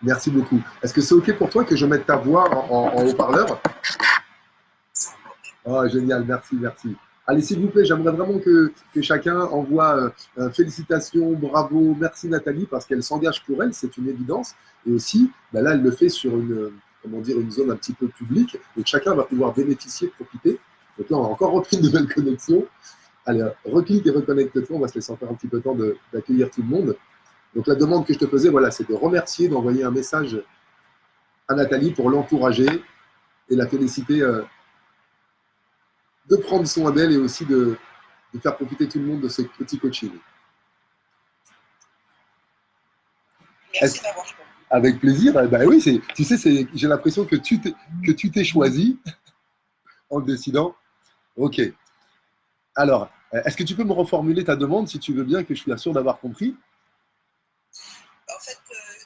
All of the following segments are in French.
Merci beaucoup. Est-ce que c'est OK pour toi que je mette ta voix en haut-parleur? Oh, génial, merci, merci. Allez, s'il vous plaît, j'aimerais vraiment que chacun envoie félicitations, bravo, merci Nathalie, parce qu'elle s'engage pour elle, c'est une évidence. Et aussi, ben là, elle le fait sur comment dire, une zone un petit peu publique, donc chacun va pouvoir bénéficier, profiter. Donc là, on a encore repris une nouvelle connexion. Allez, reclique et reconnecte-toi, on va se laisser encore un petit peu de temps d'accueillir tout le monde. Donc la demande que je te faisais, voilà, c'est de remercier, d'envoyer un message à Nathalie pour l'encourager et la féliciter de prendre soin d'elle et aussi de faire profiter tout le monde de ce petit coaching. Merci d'avoir choisi. Avec plaisir. Ben oui, tu sais, j'ai l'impression que tu t'es choisi en le décidant. OK. Alors, est-ce que tu peux me reformuler ta demande si tu veux bien, que je suis sûr d'avoir compris? En fait,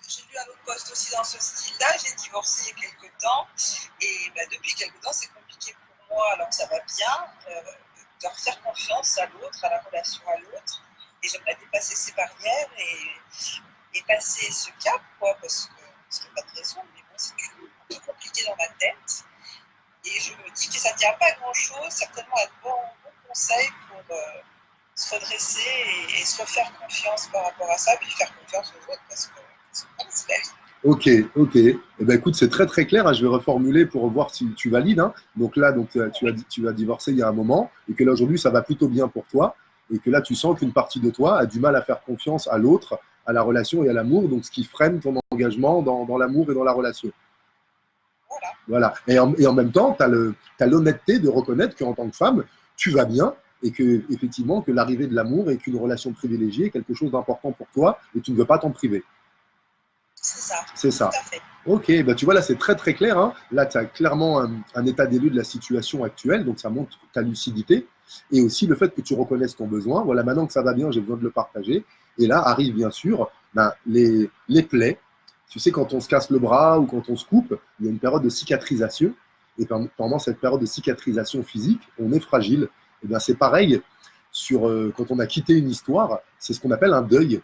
j'ai lu un autre post aussi dans ce style-là. J'ai divorcé il y a quelques temps. Et depuis quelques temps, c'est compliqué pour moi, alors que ça va bien, de refaire confiance à l'autre, à la relation à l'autre. Et j'aimerais dépasser ces barrières et passer ce cap, quoi, parce qu'il n'y a pas de raison. Mais bon, c'est un peu compliqué dans ma tête. Et je me dis que ça ne tient pas à grand-chose, certainement un bon conseil pour se redresser et se refaire confiance par rapport à ça, puis faire confiance aux autres parce que c'est pas se faire. OK, OK. Eh ben, écoute, c'est très très clair. Je vais reformuler pour voir si tu valides. Donc là, tu as divorcé il y a un moment et que là aujourd'hui ça va plutôt bien pour toi et que là tu sens qu'une partie de toi a du mal à faire confiance à l'autre, à la relation et à l'amour, donc ce qui freine ton engagement dans l'amour et dans la relation. Voilà. Et en même temps, tu as l'honnêteté de reconnaître qu'en tant que femme, tu vas bien et que effectivement que l'arrivée de l'amour est qu'une relation privilégiée, quelque chose d'important pour toi et tu ne veux pas t'en priver. C'est ça. C'est ça. Tout à fait. OK, bah tu vois, là, c'est très très clair. Là, tu as clairement un état des lieux de la situation actuelle, donc ça montre ta lucidité et aussi le fait que tu reconnaisses ton besoin. Voilà, maintenant que ça va bien, j'ai besoin de le partager. Et là, arrive bien sûr les plaies. Tu sais, quand on se casse le bras ou quand on se coupe, il y a une période de cicatrisation. Et pendant cette période de cicatrisation physique, on est fragile. Et bien, c'est pareil quand on a quitté une histoire, c'est ce qu'on appelle un deuil.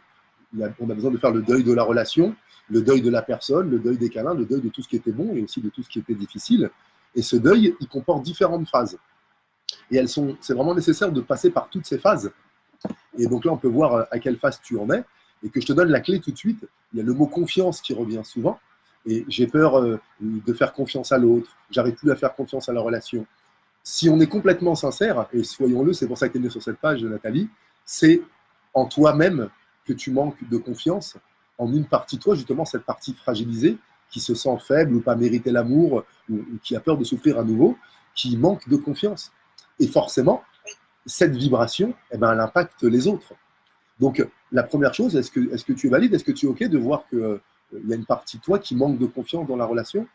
On a besoin de faire le deuil de la relation, le deuil de la personne, le deuil des câlins, le deuil de tout ce qui était bon et aussi de tout ce qui était difficile. Et ce deuil, il comporte différentes phases. Et c'est vraiment nécessaire de passer par toutes ces phases. Et donc là, on peut voir à quelle phase tu en es. Et que je te donne la clé tout de suite. Il y a le mot confiance qui revient souvent. Et j'ai peur de faire confiance à l'autre. J'arrive plus à faire confiance à la relation. Si on est complètement sincère, et soyons-le, c'est pour ça que tu es né sur cette page, Nathalie, c'est en toi-même que tu manques de confiance, en une partie de toi, justement, cette partie fragilisée, qui se sent faible ou pas mériter l'amour, ou qui a peur de souffrir à nouveau, qui manque de confiance. Et forcément, cette vibration, eh ben, elle impacte les autres. Donc, la première chose, est-ce que tu es valide? Est-ce que tu es OK de voir qu'il y a une partie de toi qui manque de confiance dans la relation?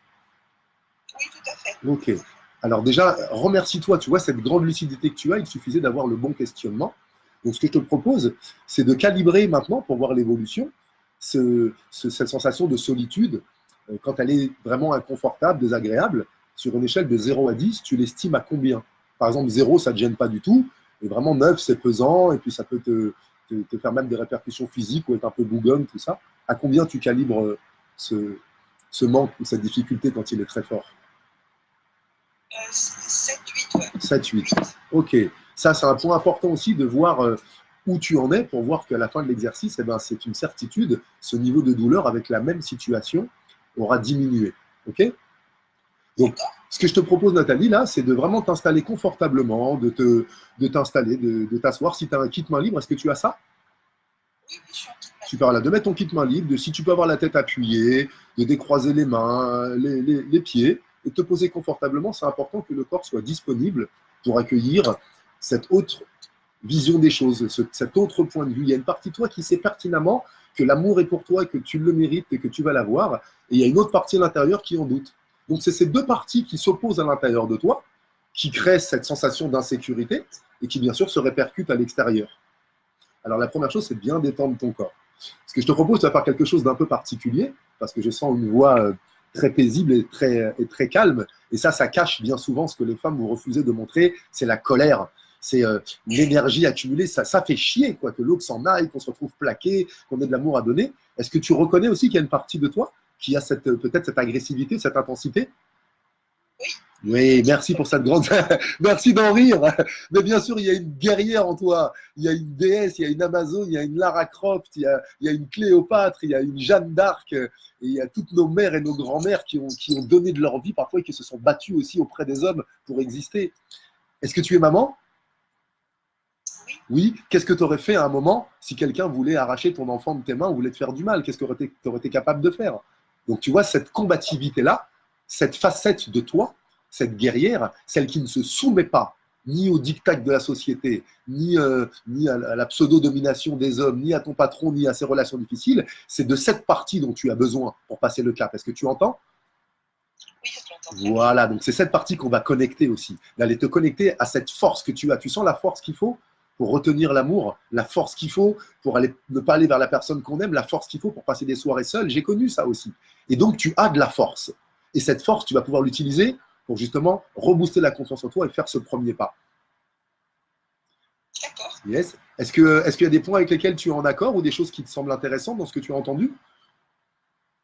Oui, tout à fait. OK. Alors déjà, remercie-toi, tu vois, cette grande lucidité que tu as, il suffisait d'avoir le bon questionnement. Donc ce que je te propose, c'est de calibrer maintenant pour voir l'évolution, cette sensation de solitude, quand elle est vraiment inconfortable, désagréable, sur une échelle de 0 à 10, tu l'estimes à combien? Par exemple, 0, ça ne te gêne pas du tout, et vraiment 9, c'est pesant, et puis ça peut te faire même des répercussions physiques ou être un peu bougonne, tout ça. À combien tu calibres ce manque ou cette difficulté quand il est très fort? 7-8, ouais. 7-8. OK. Ça, c'est un point important aussi de voir où tu en es pour voir qu'à la fin de l'exercice, eh ben, c'est une certitude, ce niveau de douleur avec la même situation aura diminué. OK? Donc, ce que je te propose, Nathalie, là, c'est de vraiment t'installer confortablement, de t'installer, de t'asseoir. Si tu as un kit main libre, est-ce que tu as ça? Oui, je suis en kit main. Super, là, de mettre ton kit main libre, si tu peux avoir la tête appuyée, de décroiser les mains, les pieds, et te poser confortablement. C'est important que le corps soit disponible pour accueillir cette autre vision des choses, cet autre point de vue. Il y a une partie de toi qui sait pertinemment que l'amour est pour toi, que tu le mérites et que tu vas l'avoir. Et il y a une autre partie à l'intérieur qui en doute. Donc, c'est ces deux parties qui s'opposent à l'intérieur de toi, qui créent cette sensation d'insécurité et qui, bien sûr, se répercutent à l'extérieur. Alors, la première chose, c'est de bien détendre ton corps. Ce que je te propose, c'est de faire quelque chose d'un peu particulier, parce que je sens une voix très paisible et très calme. Et ça cache bien souvent ce que les femmes vous refusez de montrer, c'est la colère. C'est l'énergie accumulée, ça fait chier, quoi, que l'autre s'en aille, qu'on se retrouve plaqué, qu'on ait de l'amour à donner. Est-ce que tu reconnais aussi qu'il y a une partie de toi qui a peut-être cette agressivité, cette intensité? Oui. Oui, merci pour cette grande. Merci d'en rire. Mais bien sûr, il y a une guerrière en toi. Il y a une déesse, il y a une Amazone, il y a une Lara Croft, il y a une Cléopâtre, il y a une Jeanne d'Arc. Et il y a toutes nos mères et nos grands-mères qui ont donné de leur vie parfois et qui se sont battues aussi auprès des hommes pour exister. Est-ce que tu es maman? Oui. Oui. Qu'est-ce que tu aurais fait à un moment si quelqu'un voulait arracher ton enfant de tes mains ou voulait te faire du mal? Qu'est-ce que tu aurais été capable de faire? Donc tu vois, cette combativité-là, cette facette de toi, cette guerrière, celle qui ne se soumet pas ni au diktat de la société, ni à la pseudo-domination des hommes, ni à ton patron, ni à ses relations difficiles, c'est de cette partie dont tu as besoin pour passer le cap. Est-ce que tu entends? Oui, je l'entends très bien. Voilà, donc c'est cette partie qu'on va connecter aussi, d'aller te connecter à cette force que tu as. Tu sens la force qu'il faut pour retenir l'amour, la force qu'il faut pour ne pas aller vers la personne qu'on aime, la force qu'il faut pour passer des soirées seules. J'ai connu ça aussi. Et donc, tu as de la force. Et cette force, tu vas pouvoir l'utiliser pour justement rebooster la confiance en toi et faire ce premier pas. D'accord. Yes. Est-ce qu'il y a des points avec lesquels tu es en accord ou des choses qui te semblent intéressantes dans ce que tu as entendu?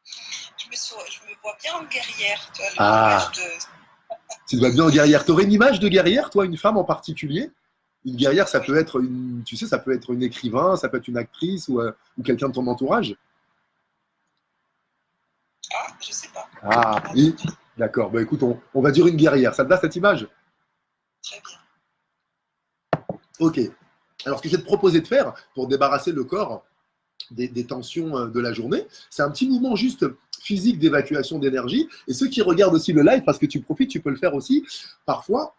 Je me vois bien en guerrière, toi, Ah. l'image de... Tu te vois bien en guerrière. Tu aurais une image de guerrière, toi, une femme en particulier? Une guerrière, ça peut être ça peut être une écrivain, ça peut être une actrice ou quelqu'un de ton entourage. Ah, je sais pas. Ah, oui. D'accord. Bah, écoute, on va dire une guerrière. Ça te va cette image? Très bien. Ok. Alors, ce que je vais te proposer de faire pour débarrasser le corps des tensions de la journée, c'est un petit mouvement juste physique d'évacuation d'énergie. Et ceux qui regardent aussi le live, parce que tu profites, tu peux le faire aussi. Parfois,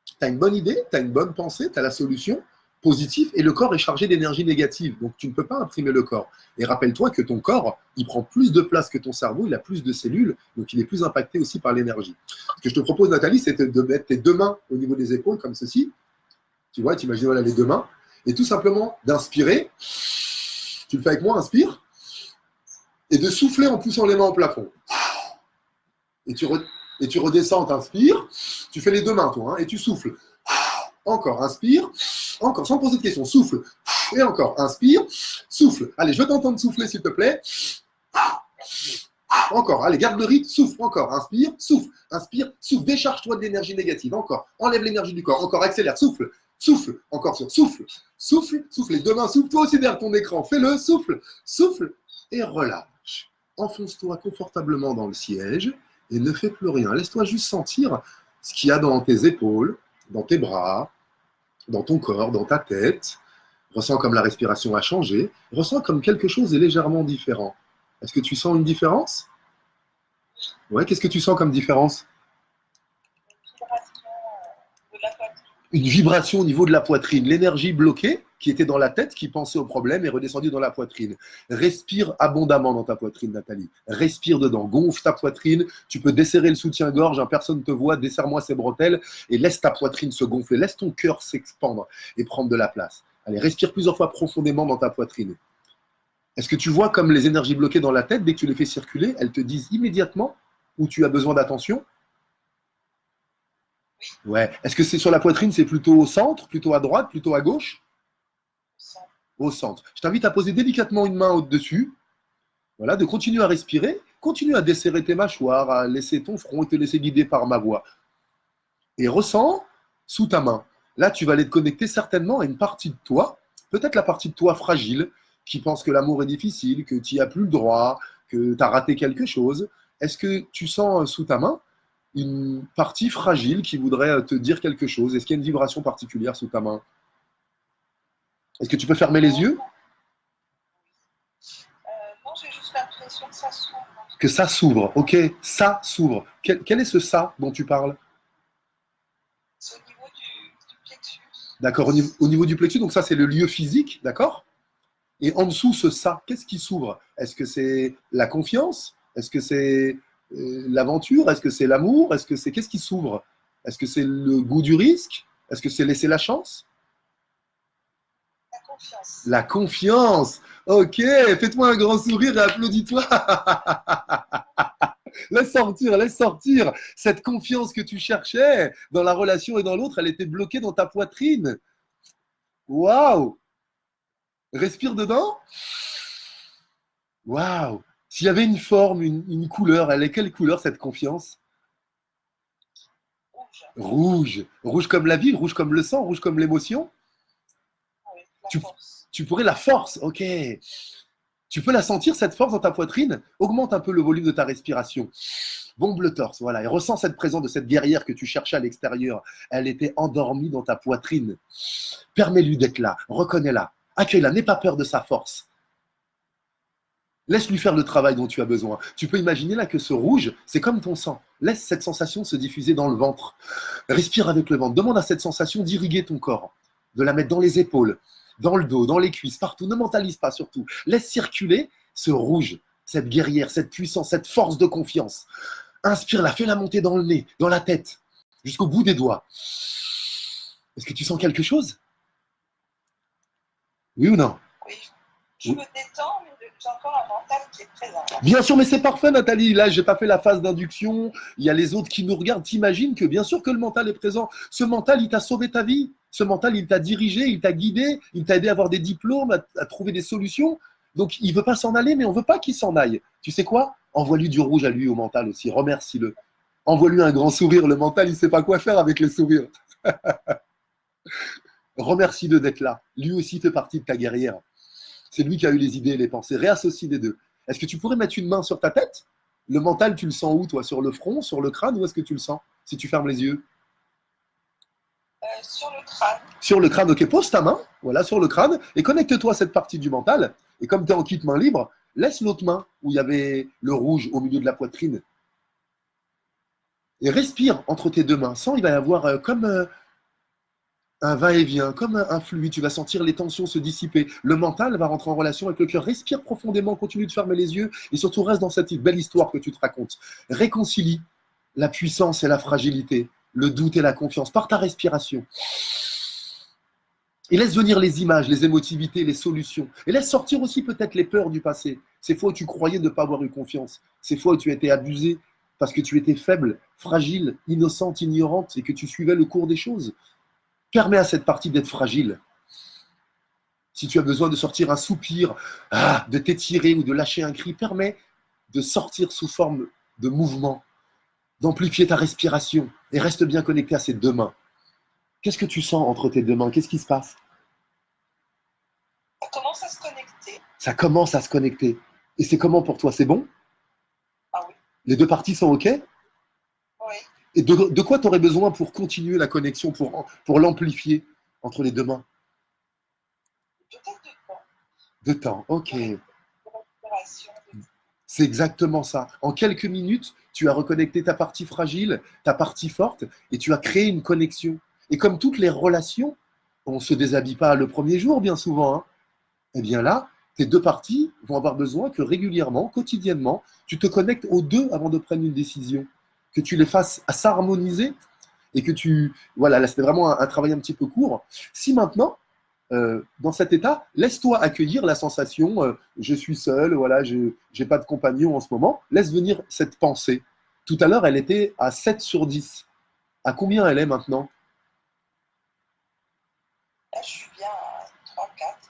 tu as une bonne idée, tu as une bonne pensée, tu as la solution positive et le corps est chargé d'énergie négative. Donc, tu ne peux pas imprimer le corps. Et rappelle-toi que ton corps, il prend plus de place que ton cerveau, il a plus de cellules, donc il est plus impacté aussi par l'énergie. Ce que je te propose, Nathalie, c'est de mettre tes deux mains au niveau des épaules, comme ceci. Tu vois, tu imagines voilà, les deux mains. Et tout simplement d'inspirer. Tu le fais avec moi, inspire. Et de souffler en poussant les mains au plafond. Et tu redescends, t'inspires. Tu fais les deux mains, toi, hein, et tu souffles. Encore, inspire. Encore, sans poser de questions, souffle. Et encore, inspire, souffle. Allez, je veux t'entendre souffler, s'il te plaît. Encore, allez, garde le rythme, souffle. Encore, inspire, souffle. Inspire, souffle. Décharge-toi de l'énergie négative. Encore, enlève l'énergie du corps. Encore, accélère, souffle. Souffle. Encore sur souffle. Souffle, souffle. Les deux mains, souffle. Toi aussi derrière ton écran. Fais-le, souffle. Souffle. Et relâche. Enfonce-toi confortablement dans le siège et ne fais plus rien. Laisse-toi juste sentir ce qu'il y a dans tes épaules, dans tes bras, dans ton corps, dans ta tête. Ressens comme la respiration a changé. Ressens comme quelque chose est légèrement différent. Est-ce que tu sens une différence? Ouais, qu'est-ce que tu sens comme différence? De la poitrine. Une vibration au niveau de la poitrine. L'énergie bloquée qui était dans la tête, qui pensait au problème, est redescendue dans la poitrine. Respire abondamment dans ta poitrine, Nathalie. Respire dedans. Gonfle ta poitrine. Tu peux desserrer le soutien-gorge. Hein, personne ne te voit. Desserre-moi ces bretelles et laisse ta poitrine se gonfler. Laisse ton cœur s'expandre et prendre de la place. Allez, respire plusieurs fois profondément dans ta poitrine. Est-ce que tu vois comme les énergies bloquées dans la tête, dès que tu les fais circuler, elles te disent immédiatement où tu as besoin d'attention? Ouais. Est-ce que c'est sur la poitrine, c'est plutôt au centre, plutôt à droite, plutôt à gauche? Au centre. Je t'invite à poser délicatement une main au-dessus. Voilà, de continuer à respirer, continue à desserrer tes mâchoires, à laisser ton front et te laisser guider par ma voix. Et ressens sous ta main. Là, tu vas aller te connecter certainement à une partie de toi, peut-être la partie de toi fragile, qui pense que l'amour est difficile, que tu n'y as plus le droit, que tu as raté quelque chose. Est-ce que tu sens sous ta main une partie fragile qui voudrait te dire quelque chose? Est-ce qu'il y a une vibration particulière sous ta main? Est-ce que tu peux fermer les yeux? Non, j'ai juste l'impression que ça s'ouvre. Que ça s'ouvre, ok, ça s'ouvre. Quel est ce ça dont tu parles? C'est au niveau du plexus. D'accord, au niveau du plexus, donc ça c'est le lieu physique, d'accord? Et en dessous, ce ça, qu'est-ce qui s'ouvre? Est-ce que c'est la confiance? Est-ce que c'est l'aventure? Est-ce que c'est l'amour? Est-ce que c'est qu'est-ce qui s'ouvre? Est-ce que c'est le goût du risque? Est-ce que c'est laisser la chance? La confiance. La confiance. Ok, fais-toi un grand sourire et applaudis-toi. Laisse sortir cette confiance que tu cherchais dans la relation et dans l'autre. Elle était bloquée dans ta poitrine. Waouh! Respire dedans. Waouh! S'il y avait une forme, une couleur, elle est quelle couleur cette confiance? rouge. Rouge. Rouge comme la vie, rouge comme le sang, rouge comme l'émotion. Oui, la Tu, force. tu pourrais la force, ok. Tu peux la sentir, cette force dans ta poitrine? Augmente un peu le volume de ta respiration. Bombe le torse, voilà. Et ressens cette présence de cette guerrière que tu cherchais à l'extérieur. Elle était endormie dans ta poitrine. Permets-lui d'être là. Reconnais-la. Accueille-la. N'aie pas peur de sa force. Laisse-lui faire le travail dont tu as besoin. Tu peux imaginer là que ce rouge, c'est comme ton sang. Laisse cette sensation se diffuser dans le ventre. Respire avec le ventre. Demande à cette sensation d'irriguer ton corps, de la mettre dans les épaules, dans le dos, dans les cuisses, partout. Ne mentalise pas surtout. Laisse circuler ce rouge, cette guerrière, cette puissance, cette force de confiance. Inspire-la, fais-la monter dans le nez, dans la tête, jusqu'au bout des doigts. Est-ce que tu sens quelque chose? Oui ou non? Oui, je me détends, mais j'ai encore un mental qui est présent. Bien sûr, mais c'est parfait, Nathalie. Là, j'ai pas fait la phase d'induction. Il y a les autres qui nous regardent. T'imagines que bien sûr que le mental est présent. Ce mental, il t'a sauvé ta vie. Ce mental, il t'a dirigé, il t'a guidé, il t'a aidé à avoir des diplômes, à trouver des solutions. Donc, il veut pas s'en aller, mais on veut pas qu'il s'en aille. Tu sais quoi? Envoie-lui du rouge à lui, au mental aussi. Remercie-le. Envoie-lui un grand sourire. Le mental, il sait pas quoi faire avec les sourires. Remercie-le d'être là. Lui aussi fait partie de ta guerrière. C'est lui qui a eu les idées et les pensées. Réassocie les deux. Est-ce que tu pourrais mettre une main sur ta tête? Le mental, tu le sens où, toi? Sur le front, sur le crâne? Où est-ce que tu le sens si tu fermes les yeux? Sur le crâne. Sur le crâne, ok. Pose ta main, voilà, sur le crâne, et connecte-toi à cette partie du mental. Et comme tu es en kit main libre, laisse l'autre main où il y avait le rouge au milieu de la poitrine. Et respire entre tes deux mains. Sans, il va y avoir comme un va-et-vient, comme un fluide. Tu vas sentir les tensions se dissiper. Le mental va rentrer en relation avec le cœur. Respire profondément, continue de fermer les yeux et surtout reste dans cette belle histoire que tu te racontes. Réconcilie la puissance et la fragilité, le doute et la confiance par ta respiration. Et laisse venir les images, les émotivités, les solutions. Et laisse sortir aussi peut-être les peurs du passé. Ces fois où tu croyais ne pas avoir eu confiance. Ces fois où tu étais abusé parce que tu étais faible, fragile, innocente, ignorante et que tu suivais le cours des choses. Permets à cette partie d'être fragile. Si tu as besoin de sortir un soupir, de t'étirer ou de lâcher un cri, permets de sortir sous forme de mouvement, d'amplifier ta respiration et reste bien connecté à ces deux mains. Qu'est-ce que tu sens entre tes deux mains? Qu'est-ce qui se passe? Ça commence à se connecter. Ça commence à se connecter. Et c'est comment pour toi? C'est bon? Ah oui. Les deux parties sont OK? Oui. Et de quoi tu aurais besoin pour continuer la connexion, pour l'amplifier entre les deux mains? Peut-être de temps. De temps, OK. De respiration. C'est exactement ça. En quelques minutes, tu as reconnecté ta partie fragile, ta partie forte, et tu as créé une connexion. Et comme toutes les relations, on ne se déshabille pas le premier jour, bien souvent. Hein. Eh bien là, tes deux parties vont avoir besoin que régulièrement, quotidiennement, tu te connectes aux deux avant de prendre une décision. Que tu les fasses à s'harmoniser et que tu... Voilà, là, c'était vraiment un travail un petit peu court. Si maintenant, dans cet état, laisse-toi accueillir la sensation je suis seul, voilà, je n'ai pas de compagnon en ce moment. Laisse venir cette pensée. Tout à l'heure, elle était à 7 sur 10. À combien elle est maintenant? Là, je suis bien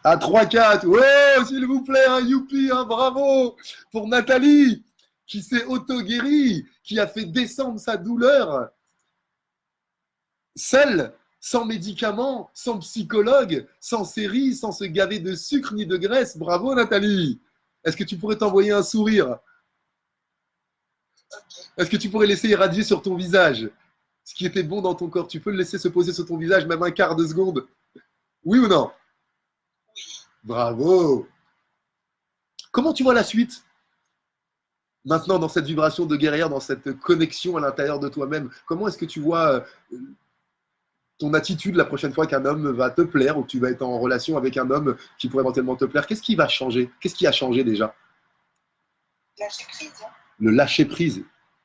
à 3-4. À 3-4. Ouais, s'il vous plaît, un youpi, un bravo pour Nathalie, qui s'est auto-guérie, qui a fait descendre sa douleur seule, sans médicaments, sans psychologue, sans série, sans se gaver de sucre ni de graisse. Bravo Nathalie. Est-ce que tu pourrais t'envoyer un sourire? Okay. Est-ce que tu pourrais laisser irradier sur ton visage ce qui était bon dans ton corps? Tu peux le laisser se poser sur ton visage même un quart de seconde? Oui ou non? Oui. Bravo. Comment tu vois la suite? Maintenant, dans cette vibration de guerrière, dans cette connexion à l'intérieur de toi-même, comment est-ce que tu vois ton attitude la prochaine fois qu'un homme va te plaire ou que tu vas être en relation avec un homme qui pourrait éventuellement te plaire? Qu'est-ce qui va changer? Qu'est-ce qui a changé déjà? Lâcher prise. Hein. Le lâcher prise.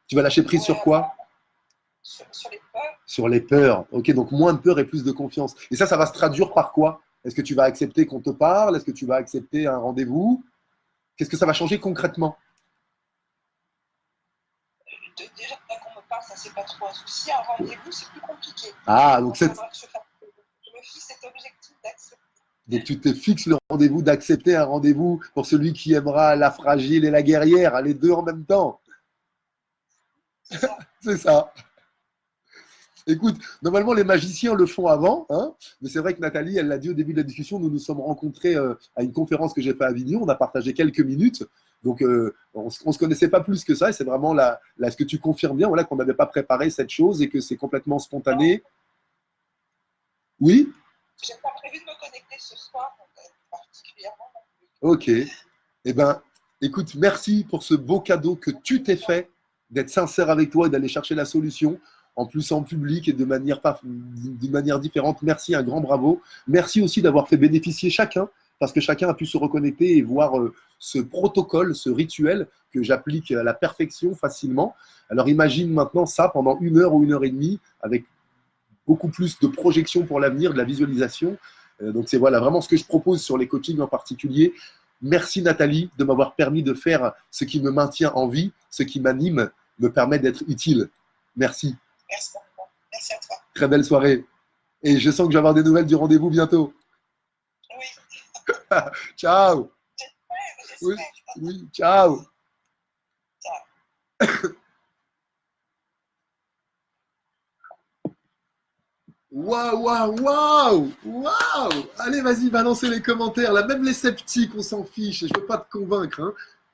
Tu vas lâcher prise sur quoi? Sur les peurs. Sur les peurs. Ok, donc moins de peur et plus de confiance. Et ça va se traduire par quoi? Est-ce que tu vas accepter qu'on te parle? Est-ce que tu vas accepter un rendez-vous? Qu'est-ce que ça va changer concrètement? Déjà qu'on me parle, ça c'est pas trop un souci. Un rendez-vous, c'est plus compliqué. Ah, donc il faudra que je me fixe cet objectif d'accepter. Donc tu te fixes le rendez-vous d'accepter un rendez-vous pour celui qui aimera la fragile et la guerrière, les deux en même temps. C'est ça. C'est ça. Écoute, normalement les magiciens le font avant, hein, mais c'est vrai que Nathalie, elle l'a dit au début de la discussion, nous nous sommes rencontrés à une conférence que j'ai fait à Avignon, on a partagé quelques minutes, donc on ne se connaissait pas plus que ça, et c'est vraiment ce que tu confirmes bien, voilà, qu'on n'avait pas préparé cette chose et que c'est complètement Non, spontané. Oui. j'ai pas prévu de me connecter ce soir, particulièrement non plus. Ok. Eh bien, écoute, merci pour ce beau cadeau que tu t'es fait, d'être sincère avec toi et d'aller chercher la solution, en plus en public et d'une manière différente. Merci, un grand bravo. Merci aussi d'avoir fait bénéficier chacun, parce que chacun a pu se reconnecter et voir ce protocole, ce rituel que j'applique à la perfection facilement. Alors imagine maintenant ça pendant 1 heure ou 1 heure et demie, avec beaucoup plus de projection pour l'avenir, de la visualisation. Donc c'est voilà, vraiment ce que je propose sur les coachings en particulier. Merci Nathalie de m'avoir permis de faire ce qui me maintient en vie, ce qui m'anime, me permet d'être utile. Merci. Merci beaucoup. Merci à toi. Très belle soirée. Et je sens que je vais avoir des nouvelles du rendez-vous bientôt. Oui, Ciao. Oui, j'espère. oui, ciao. Ciao. Waouh, waouh, waouh, waouh. Allez, vas-y, balancez les commentaires. Là, même les sceptiques, on s'en fiche. Je ne veux pas te convaincre. Hein.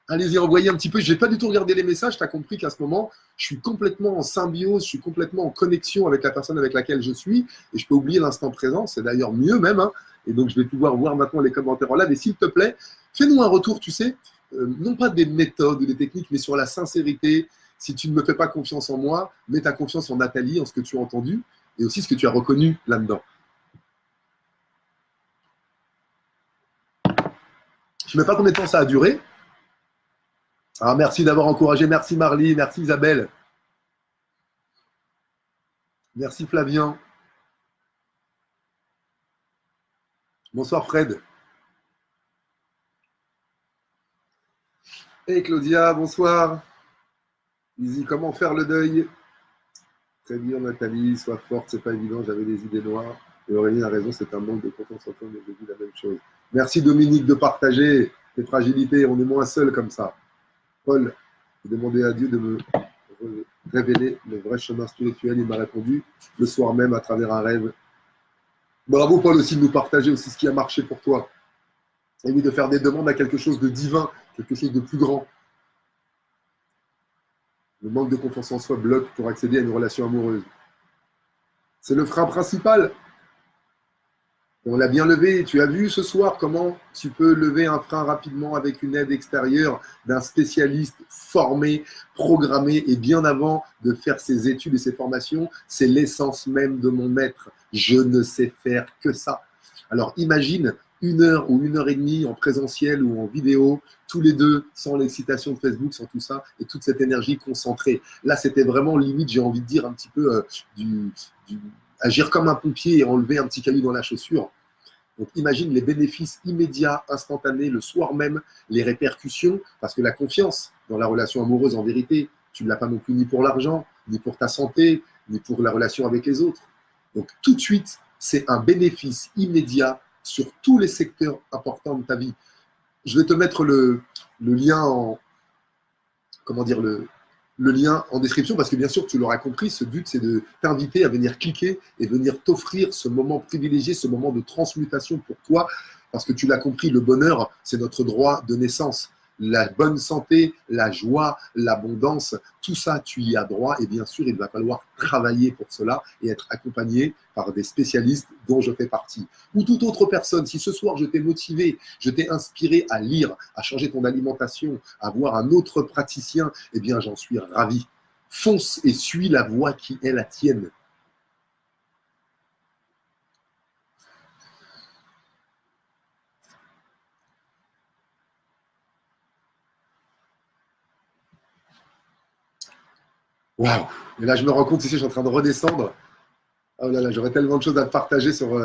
Allez-y, envoyez un petit peu. Je n'ai pas du tout regardé les messages. Tu as compris qu'à ce moment, je suis complètement en symbiose, je suis complètement en connexion avec la personne avec laquelle je suis. Et je peux oublier l'instant présent. C'est d'ailleurs mieux même. Hein. Et donc, je vais pouvoir voir maintenant les commentaires en live. Et s'il te plaît, fais-nous un retour, tu sais, non pas des méthodes ou des techniques, mais sur la sincérité. Si tu ne me fais pas confiance en moi, mets ta confiance en Nathalie, en ce que tu as entendu et aussi ce que tu as reconnu là-dedans. Je ne sais pas combien de temps ça a duré. Ah, merci d'avoir encouragé. Merci Marly, merci Isabelle. Merci Flavien. Bonsoir Fred. Et Claudia, bonsoir. Izzy, comment faire le deuil? Très bien Nathalie, sois forte, c'est pas évident, j'avais des idées noires. Et Aurélie a raison, c'est un manque de confiance en toi, mais j'ai vu la même chose. Merci Dominique de partager tes fragilités, on est moins seul comme ça. Paul, j'ai demandé à Dieu de me révéler le vrai chemin spirituel, il m'a répondu le soir même à travers un rêve. Bravo Paul aussi de nous partager aussi ce qui a marché pour toi. Et oui, de faire des demandes à quelque chose de divin, quelque chose de plus grand. Le manque de confiance en soi bloque pour accéder à une relation amoureuse. C'est le frein principal. On l'a bien levé. Tu as vu ce soir comment tu peux lever un frein rapidement avec une aide extérieure d'un spécialiste formé, programmé et bien avant de faire ses études et ses formations. C'est l'essence même de mon maître. Je ne sais faire que ça. Alors imagine 1 heure ou 1 heure et demie en présentiel ou en vidéo, tous les deux, sans l'excitation de Facebook, sans tout ça, et toute cette énergie concentrée. Là, c'était vraiment limite, j'ai envie de dire, un petit peu agir comme un pompier et enlever un petit caillou dans la chaussure. Donc imagine les bénéfices immédiats, instantanés, le soir même, les répercussions, parce que la confiance dans la relation amoureuse, en vérité, tu ne l'as pas non plus ni pour l'argent, ni pour ta santé, ni pour la relation avec les autres. Donc tout de suite, c'est un bénéfice immédiat sur tous les secteurs importants de ta vie. Je vais te mettre le lien en, comment dire, le lien en description, parce que bien sûr, tu l'auras compris, ce but, c'est de t'inviter à venir cliquer et venir t'offrir ce moment privilégié, ce moment de transmutation pour toi, parce que tu l'as compris, le bonheur, c'est notre droit de naissance. La bonne santé, la joie, l'abondance, tout ça, tu y as droit. Et bien sûr, il va falloir travailler pour cela et être accompagné par des spécialistes dont je fais partie. Ou toute autre personne, si ce soir je t'ai motivé, je t'ai inspiré à lire, à changer ton alimentation, à voir un autre praticien, eh bien j'en suis ravi. Fonce et suis la voie qui est la tienne. Waouh! Et là, je me rends compte ici, je suis en train de redescendre. Oh là là, j'aurais tellement de choses à te partager sur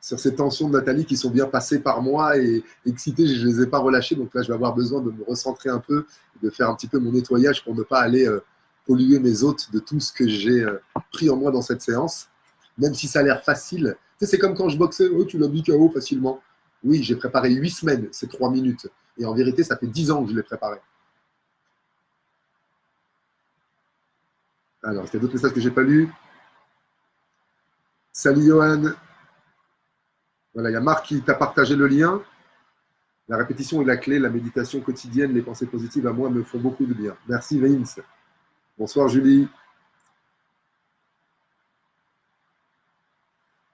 ces tensions de Nathalie qui sont bien passées par moi et excitées, je ne les ai pas relâchées. Donc là, je vais avoir besoin de me recentrer un peu, de faire un petit peu mon nettoyage pour ne pas aller polluer mes hôtes de tout ce que j'ai pris en moi dans cette séance. Même si ça a l'air facile. Tu sais, c'est comme quand je boxais, oh, tu l'as mis KO facilement. Oui, j'ai préparé 8 semaines, c'est 3 minutes. Et en vérité, ça fait 10 ans que je l'ai préparé. Alors, est-ce qu'il y a d'autres messages que je n'ai pas lus? Salut Johan. Voilà, il y a Marc qui t'a partagé le lien. La répétition est la clé, la méditation quotidienne, les pensées positives à moi me font beaucoup de bien. Merci Vince. Bonsoir Julie.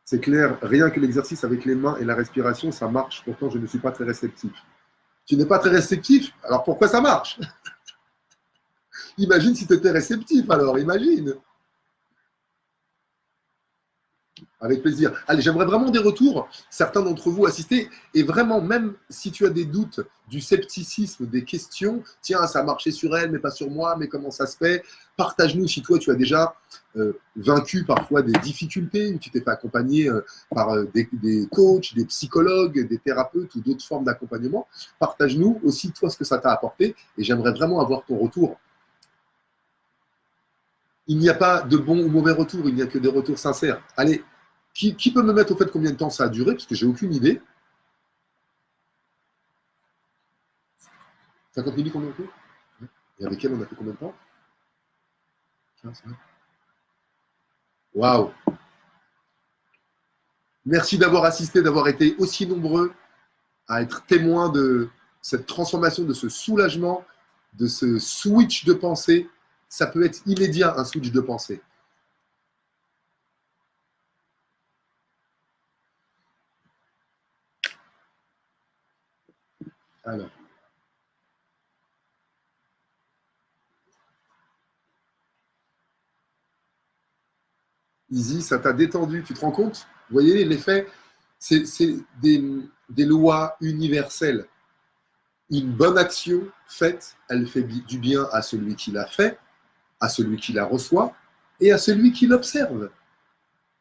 C'est clair, rien que l'exercice avec les mains et la respiration, ça marche. Pourtant, je ne suis pas très réceptif. Tu n'es pas très réceptif? Alors pourquoi ça marche? Imagine si tu étais réceptif, alors imagine. Avec plaisir. Allez, j'aimerais vraiment des retours. Certains d'entre vous assister. Et vraiment, même si tu as des doutes, du scepticisme, des questions, tiens, ça a marché sur elle, mais pas sur moi, mais comment ça se fait? Partage-nous si toi, tu as déjà vaincu parfois des difficultés, ou tu t'es fait accompagner par des coachs, des psychologues, des thérapeutes ou d'autres formes d'accompagnement. Partage-nous aussi, toi, ce que ça t'a apporté. Et j'aimerais vraiment avoir ton retour. Il n'y a pas de bon ou mauvais retour, il n'y a que des retours sincères. Allez, qui peut me mettre au fait combien de temps ça a duré? Parce que j'ai aucune idée. 50 minutes, combien de temps? Et avec elle, on a fait combien de temps? 15, ouais. Waouh! Merci d'avoir assisté, d'avoir été aussi nombreux à être témoins de cette transformation, de ce soulagement, de ce switch de pensée. Ça peut être immédiat, un switch de pensée. Alors. Easy, ça t'a détendu, tu te rends compte? Vous voyez l'effet? C'est des lois universelles. Une bonne action faite, elle fait du bien à celui qui l'a fait, à celui qui la reçoit et à celui qui l'observe.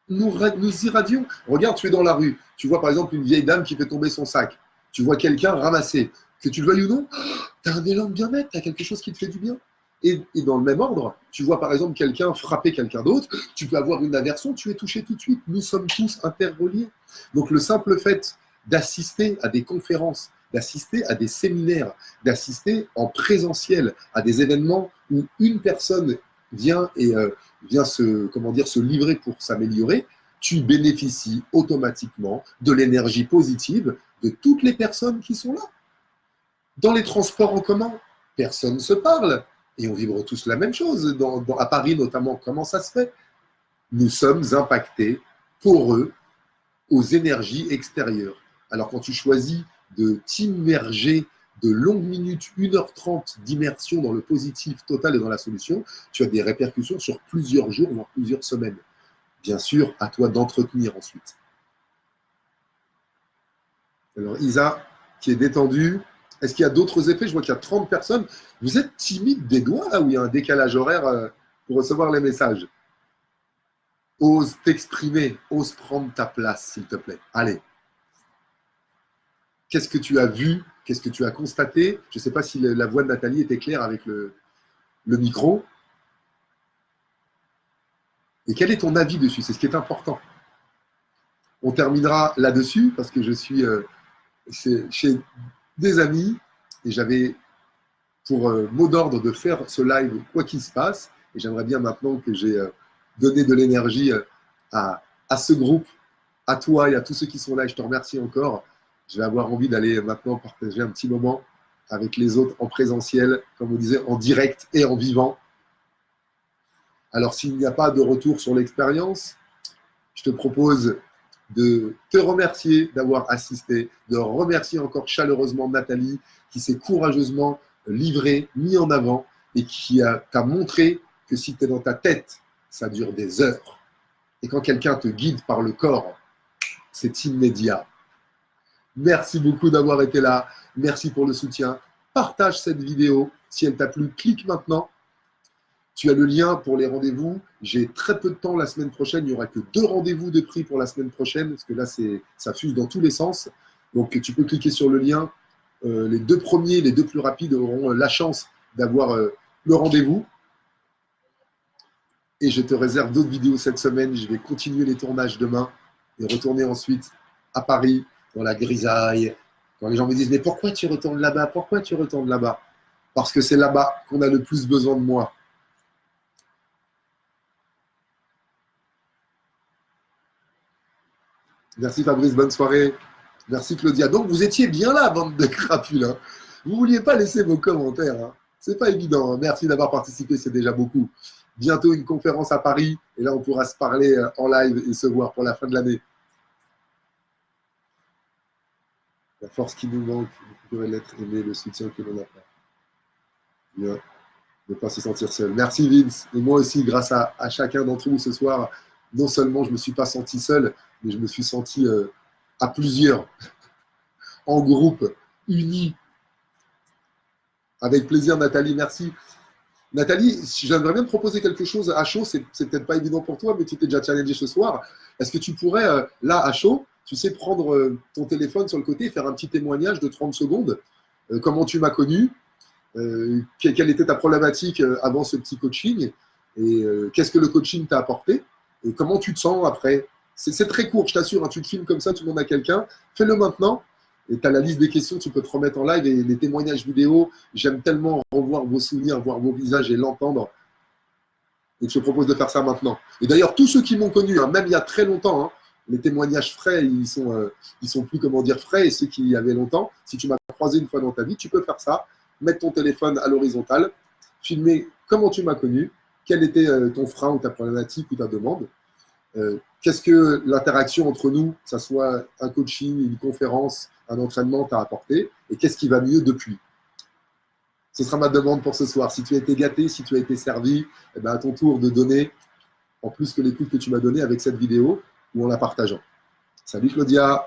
Nous irradions. Regarde, tu es dans la rue, tu vois par exemple une vieille dame qui fait tomber son sac, tu vois quelqu'un ramasser, que tu le veuilles ou non, tu as un élan de bien-être, tu as quelque chose qui te fait du bien. Et dans le même ordre, tu vois par exemple quelqu'un frapper quelqu'un d'autre, tu peux avoir une aversion, tu es touché tout de suite. Nous sommes tous interreliés. Donc le simple fait d'assister à des conférences, d'assister à des séminaires, d'assister en présentiel à des événements où une personne vient et vient se livrer pour s'améliorer, tu bénéficies automatiquement de l'énergie positive de toutes les personnes qui sont là. Dans les transports en commun, personne ne se parle et on vibre tous la même chose. À Paris notamment, comment ça se fait? Nous sommes impactés pour eux aux énergies extérieures. Alors quand tu choisis de t'immerger de longues minutes, 1h30 d'immersion dans le positif total et dans la solution, tu as des répercussions sur plusieurs jours, voire plusieurs semaines. Bien sûr, à toi d'entretenir ensuite. Alors Isa, qui est détendue, est-ce qu'il y a d'autres effets? Je vois qu'il y a 30 personnes. Vous êtes timide des doigts là où il y a un décalage horaire pour recevoir les messages? Ose t'exprimer, ose prendre ta place, s'il te plaît. Allez. Qu'est-ce que tu as vu? Qu'est-ce que tu as constaté? Je ne sais pas si la voix de Nathalie était claire avec le micro. Et quel est ton avis dessus? C'est ce qui est important. On terminera là-dessus parce que je suis chez des amis et j'avais pour mot d'ordre de faire ce live quoi qu'il se passe. Et j'aimerais bien maintenant que j'ai donné de l'énergie à ce groupe, à toi et à tous ceux qui sont là. Et je te remercie encore. Je vais avoir envie d'aller maintenant partager un petit moment avec les autres en présentiel, comme on disait, en direct et en vivant. Alors, s'il n'y a pas de retour sur l'expérience, je te propose de te remercier d'avoir assisté, de remercier encore chaleureusement Nathalie, qui s'est courageusement livrée, mis en avant, et qui t'a montré que si tu es dans ta tête, ça dure des heures. Et quand quelqu'un te guide par le corps, c'est immédiat. Merci beaucoup d'avoir été là. Merci pour le soutien. Partage cette vidéo. Si elle t'a plu, clique maintenant. Tu as le lien pour les rendez-vous. J'ai très peu de temps la semaine prochaine. Il n'y aura que 2 rendez-vous de prix pour la semaine prochaine, parce que là, ça fuse dans tous les sens. Donc, tu peux cliquer sur le lien. Les 2 premiers, les 2 plus rapides auront la chance d'avoir le rendez-vous. Et je te réserve d'autres vidéos cette semaine. Je vais continuer les tournages demain et retourner ensuite à Paris dans la grisaille. Quand les gens me disent, mais pourquoi tu retournes là-bas? Pourquoi tu retournes là-bas? Parce que c'est là-bas qu'on a le plus besoin de moi. Merci Fabrice, bonne soirée. Merci Claudia. Donc vous étiez bien là, bande de crapules. Hein. Vous ne vouliez pas laisser vos commentaires. Hein. C'est pas évident. Hein. Merci d'avoir participé, c'est déjà beaucoup. Bientôt une conférence à Paris et là on pourra se parler en live et se voir pour la fin de l'année. La force qui nous manque, pourrait l'être aimé, le soutien que l'on n'a pas. Bien, ne pas se sentir seul. Merci Vince. Et moi aussi, grâce à chacun d'entre vous ce soir, non seulement je ne me suis pas senti seul, mais je me suis senti à plusieurs, en groupe, unis. Avec plaisir Nathalie, merci. Nathalie, j'aimerais bien te proposer quelque chose à chaud, c'est peut-être pas évident pour toi, mais tu t'es déjà challengé ce soir. Est-ce que tu pourrais, là, à chaud, tu sais, prendre ton téléphone sur le côté et faire un petit témoignage de 30 secondes comment tu m'as connu, quelle était ta problématique avant ce petit coaching, et qu'est-ce que le coaching t'a apporté, et comment tu te sens après. C'est très court, je t'assure, hein, tu te filmes comme ça, tu demandes à quelqu'un, fais-le maintenant. Et tu as la liste des questions, tu peux te remettre en live et les témoignages vidéo. J'aime tellement revoir vos souvenirs, voir vos visages et l'entendre. Et je te propose de faire ça maintenant. Et d'ailleurs, tous ceux qui m'ont connu, hein, même il y a très longtemps, hein, les témoignages frais, ils sont plus, comment dire, frais. Et ceux qui y avaient longtemps, si tu m'as croisé une fois dans ta vie, tu peux faire ça. Mettre ton téléphone à l'horizontale, filmer comment tu m'as connu, quel était ton frein ou ta problématique ou ta demande. Qu'est-ce que l'interaction entre nous, que ce soit un coaching, une conférence, un entraînement, t'a apporté, et qu'est-ce qui va mieux depuis. Ce sera ma demande pour ce soir. Si tu as été gâté, si tu as été servi, eh ben à ton tour de donner, en plus que l'écoute que tu m'as donnée avec cette vidéo, ou en la partageant. Salut Claudia.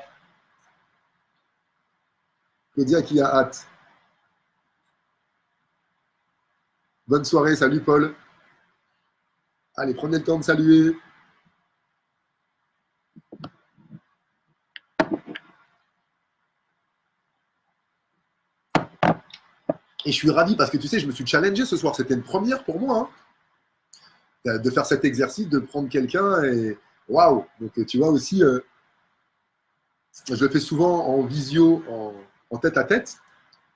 Claudia qui a hâte. Bonne soirée, salut Paul. Allez, prenez le temps de saluer. Et je suis ravi parce que tu sais, je me suis challengé ce soir. C'était une première pour moi, hein, de faire cet exercice, de prendre quelqu'un et waouh. Donc tu vois aussi, je le fais souvent en visio, en tête à tête,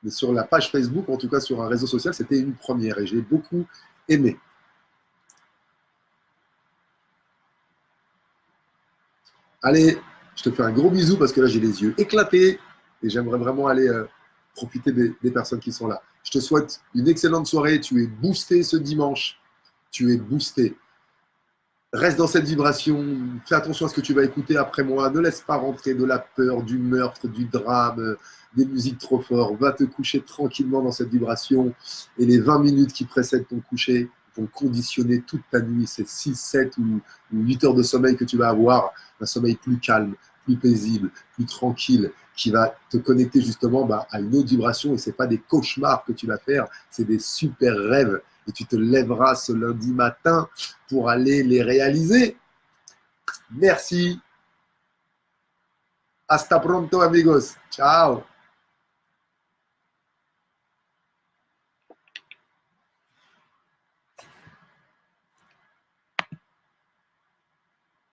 mais sur la page Facebook, en tout cas sur un réseau social, c'était une première et j'ai beaucoup aimé. Allez, je te fais un gros bisou parce que là j'ai les yeux éclatés et j'aimerais vraiment aller profiter des personnes qui sont là. Je te souhaite une excellente soirée. Tu es boosté ce dimanche. Tu es boosté. Reste dans cette vibration. Fais attention à ce que tu vas écouter après moi. Ne laisse pas rentrer de la peur, du meurtre, du drame, des musiques trop fortes. Va te coucher tranquillement dans cette vibration. Et les 20 minutes qui précèdent ton coucher vont conditionner toute ta nuit. C'est 6, 7 ou 8 heures de sommeil que tu vas avoir. Un sommeil plus calme, plus paisible, plus tranquille, qui va te connecter justement à une autre vibration. Et ce n'est pas des cauchemars que tu vas faire, c'est des super rêves. Et tu te lèveras ce lundi matin pour aller les réaliser. Merci. Hasta pronto, amigos. Ciao.